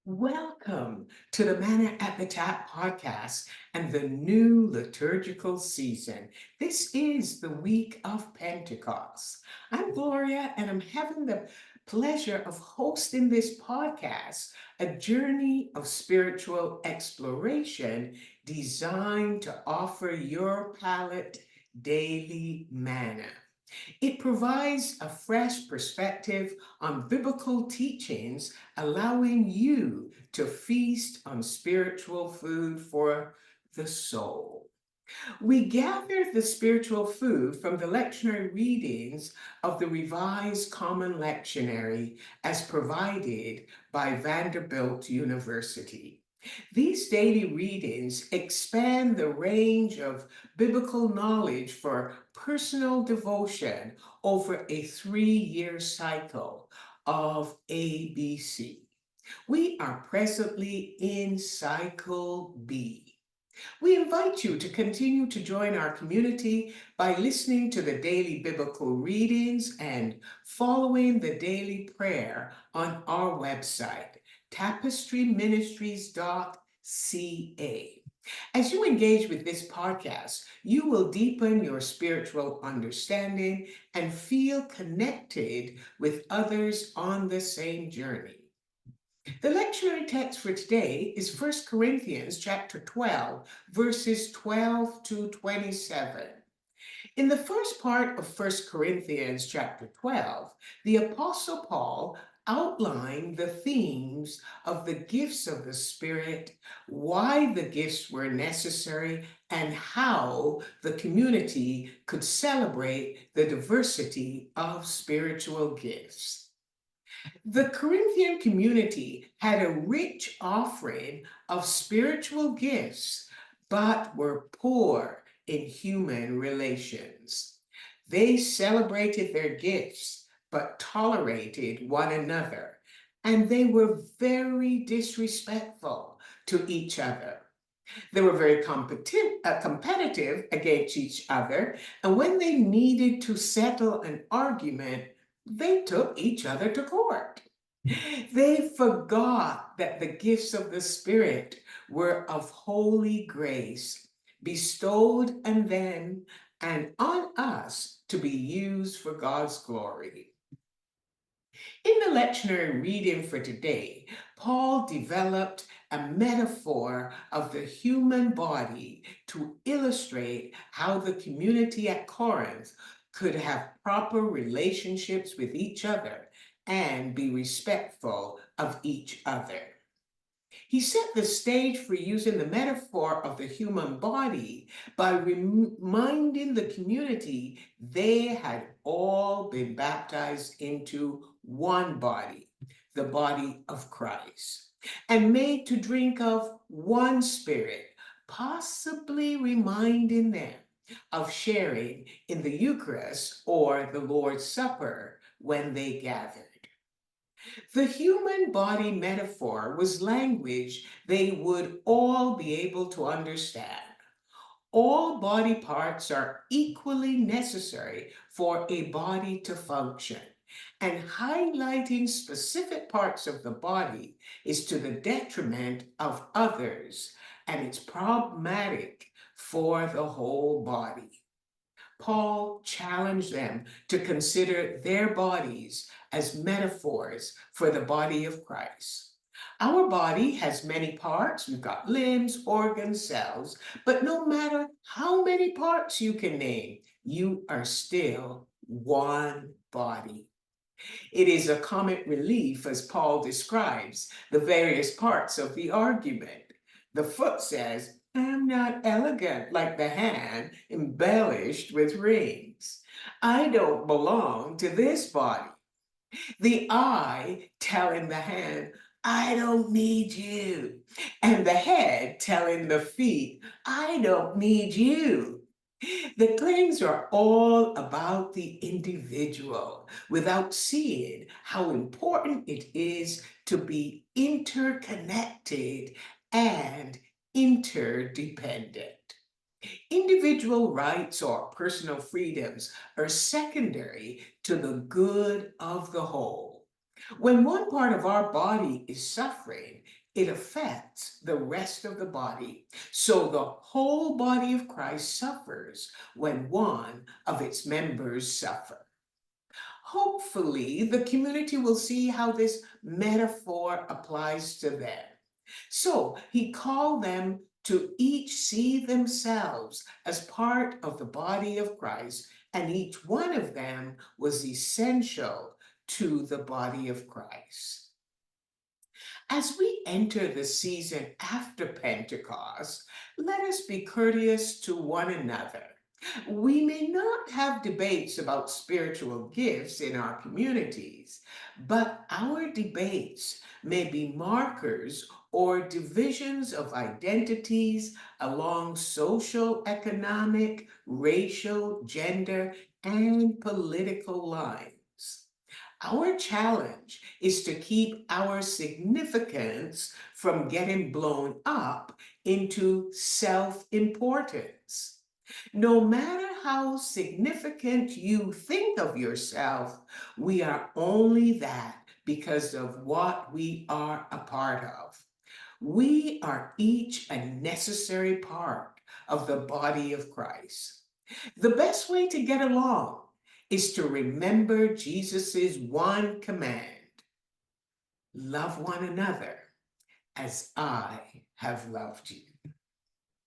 Welcome to the Manna at the Tap podcast and the new liturgical season. This is the week of Pentecost. I'm Gloria, and I'm having the pleasure of hosting this podcast, a journey of spiritual exploration designed to offer your palate daily manna. It provides a fresh perspective on biblical teachings, allowing you to feast on spiritual food for the soul. We gather the spiritual food from the lectionary readings of the Revised Common Lectionary as provided by Vanderbilt University. These daily readings expand the range of biblical knowledge for personal devotion over a 3-year cycle of ABC. We are presently in cycle B. We invite you to continue to join our community by listening to the daily biblical readings and following the daily prayer on our website, tapestryministries.ca. As you engage with this podcast, you will deepen your spiritual understanding and feel connected with others on the same journey. The lectionary text for today is 1 Corinthians chapter 12, verses 12 to 27. In the first part of 1 Corinthians chapter 12, the Apostle Paul outlined the themes of the gifts of the Spirit, why the gifts were necessary, and how the community could celebrate the diversity of spiritual gifts. The Corinthian community had a rich offering of spiritual gifts, but were poor in human relations. They celebrated their gifts, but tolerated one another, and they were very disrespectful to each other. They were very competitive against each other, and when they needed to settle an argument, they took each other to court. They forgot that the gifts of the Spirit were of holy grace, bestowed on them and on us to be used for God's glory. In the lectionary reading for today, Paul developed a metaphor of the human body to illustrate how the community at Corinth could have proper relationships with each other and be respectful of each other. He set the stage for using the metaphor of the human body by reminding the community they had all been baptized into one body, the body of Christ, and made to drink of one spirit, possibly reminding them of sharing in the Eucharist or the Lord's Supper when they gathered. The human body metaphor was language they would all be able to understand. All body parts are equally necessary for a body to function, and highlighting specific parts of the body is to the detriment of others, and it's problematic for the whole body. Paul challenged them to consider their bodies as metaphors for the body of Christ. Our body has many parts. We've got limbs, organs, cells, but no matter how many parts you can name, you are still one body. It is a comic relief as Paul describes the various parts of the argument. The foot says, I'm not elegant like the hand embellished with rings. I don't belong to this body. The eye telling the hand, I don't need you. And the head telling the feet, I don't need you. The claims are all about the individual without seeing how important it is to be interconnected and interdependent. Individual rights or personal freedoms are secondary to the good of the whole. When one part of our body is suffering, it affects the rest of the body. So the whole body of Christ suffers when one of its members suffer. Hopefully, the community will see how this metaphor applies to them. So he called them to each see themselves as part of the body of Christ, and each one of them was essential to the body of Christ. As we enter the season after Pentecost, let us be courteous to one another. We may not have debates about spiritual gifts in our communities, but our debates may be markers or divisions of identities along social, economic, racial, gender, and political lines. Our challenge is to keep our significance from getting blown up into self importance. No matter how significant you think of yourself, we are only that because of what we are a part of. We are each a necessary part of the body of Christ. The best way to get along is to remember Jesus' one command: love one another as I have loved you.